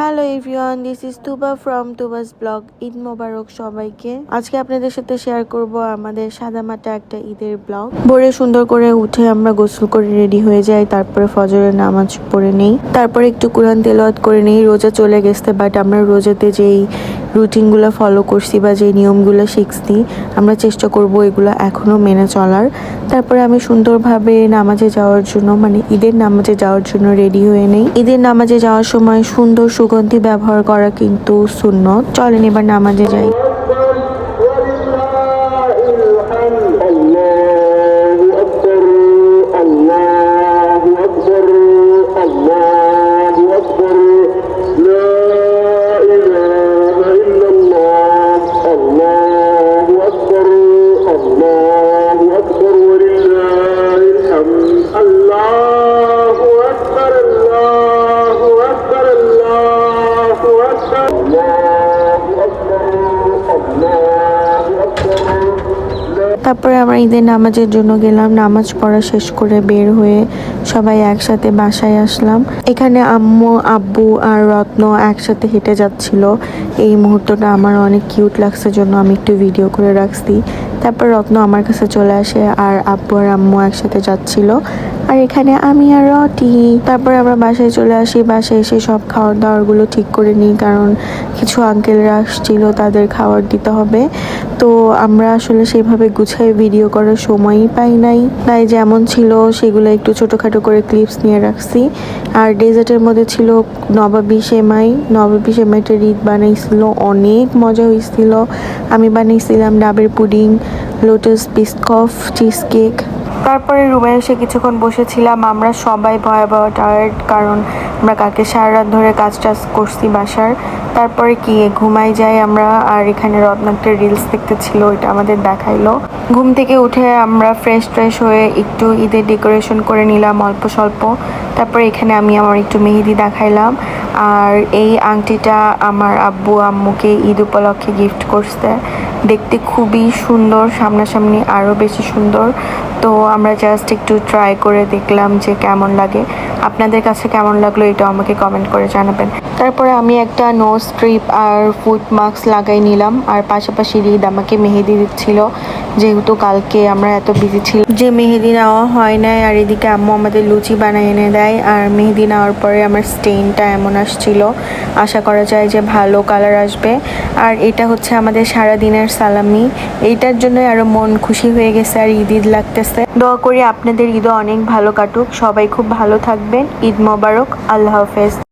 Hello everyone, this is Tuba from Tuba's blog. Eid Mubarak সবাইকে। আজকে আপনাদের সাথে শেয়ার করব আমাদের সাদামাটা একটা ঈদের ব্লগ। ভোরে সুন্দর করে উঠে আমরা গোসল করে রেডি হয়ে যাই, তারপরে ফজরের নামাজ পড়ে নেই, তারপরে একটু কুরআন তেলাওয়াত করে নেই। রোজা চলে গেছে, বাট আমরা রোজাতে যেই রুটিনগুলো ফলো করছি বা যে নিয়মগুলো শিখছি, আমরা চেষ্টা করব এগুলো এখনও মেনে চলার। তারপরে আমি সুন্দরভাবে নামাজে যাওয়ার জন্য, মানে ঈদের নামাজে যাওয়ার জন্য রেডি হয়ে নেই। ঈদের নামাজে যাওয়ার সময় সুন্দর সুগন্ধি ব্যবহার করা কিন্তু সুন্নত। চলেন এবার নামাজে যাই। তারপরে আমরা ঈদের নামাজের জন্য গেলাম। নামাজ পড়া শেষ করে বের হয়ে সবাই একসাথে বাসায় আসলাম। এখানে আম্মু, আব্বু আর রত্ন একসাথে হেঁটে যাচ্ছিল। এই মুহূর্তটা আমার অনেক কিউট লাগছে জন্য আমি একটু ভিডিও করে রাখছি। তারপর রত্ন আমার কাছে চলে আসে আর আব্বু আর আম্মু একসাথে যাচ্ছিল, আর এখানে আমি আর রটি। তারপরে আমরা বাসায় চলে আসি। বাসায় এসে সব খাওয়ার দাওয়ারগুলো ঠিক করে নিই, কারণ কিছু আঙ্কেলরা আসছিল, তাদের খাবার দিতে হবে। তো আমরা আসলে সেভাবে গুছাই ভিডিও করার সময়ই পাই নাই, তাই যেমন ছিল সেগুলো একটু ছোটোখাটো করে ক্লিপস নিয়ে রাখছি। আর ডেজার্টের মধ্যে ছিল নবাবী সেমাই। নবাবী সেমাইটা ঈদ বানাইছিল, অনেক মজা হয়েছিল। আমি বানিয়েছিলাম ডাবের পুডিং, লোটাস বিস্কফ, চিজ কেক। তারপরে রুমে এসে কিছুক্ষণ বসেছিলাম। আমরা সবাই ভয়াবহ টায়ার্ড, কারণ আমরা কালকে সারা রাত ধরে কাজ টাজ করছি বাসার। তারপরে কি ঘুমাই যাই আমরা। আর এখানে রত্নাকটা রিলস দেখতেছিল, এটা আমাদের দেখাইলো। ঘুম থেকে উঠে আমরা ফ্রেশ হয়ে একটু ঈদের ডেকোরেশন করে নিলাম অল্প স্বল্প। তারপরে এখানে আমি আমার একটু মেহেদি দেখাইলাম। আর এই আংটিটা আমার আব্বু আম্মুকে ঈদ উপলক্ষে গিফট করছে। দেখতে খুবই সুন্দর, সামনাসামনি আরও বেশি সুন্দর। তো আমরা জাস্ট একটু ট্রাই করে দেখলাম যে কেমন লাগে। আপনাদের কাছে কেমন লাগলো এটা আমাকে কমেন্ট করে জানাবেন। তারপরে আমি একটা নোজ স্ট্রিপ আর ফুট মাস্ক লাগাই নিলাম, আর পাশাপাশি ঈদ আমাকে মেহেদি দিচ্ছিল, যেহেতু কালকে আমরা এত বিজি ছিলাম যে মেহেদি নেওয়া হয় নাই। আর এদিকে আম্মু আমাদের লুচি বানিয়ে এনে দেয়। আর মেহেদি নেওয়ার পরে আমার স্টেইনটা এমন আসছিল, আশা করা যায় যে ভালো কালার আসবে। আর এটা হচ্ছে আমাদের সারাদিনের সালামি, এইটার জন্য আরো মন খুশি হয়ে গেছে আর ঈদ লাগতেছে। দোয়া করি আপনাদের ঈদও অনেক ভালো কাটুক, সবাই খুব ভালো থাকবেন। ঈদ মোবারক, আল্লাহ হাফেজ।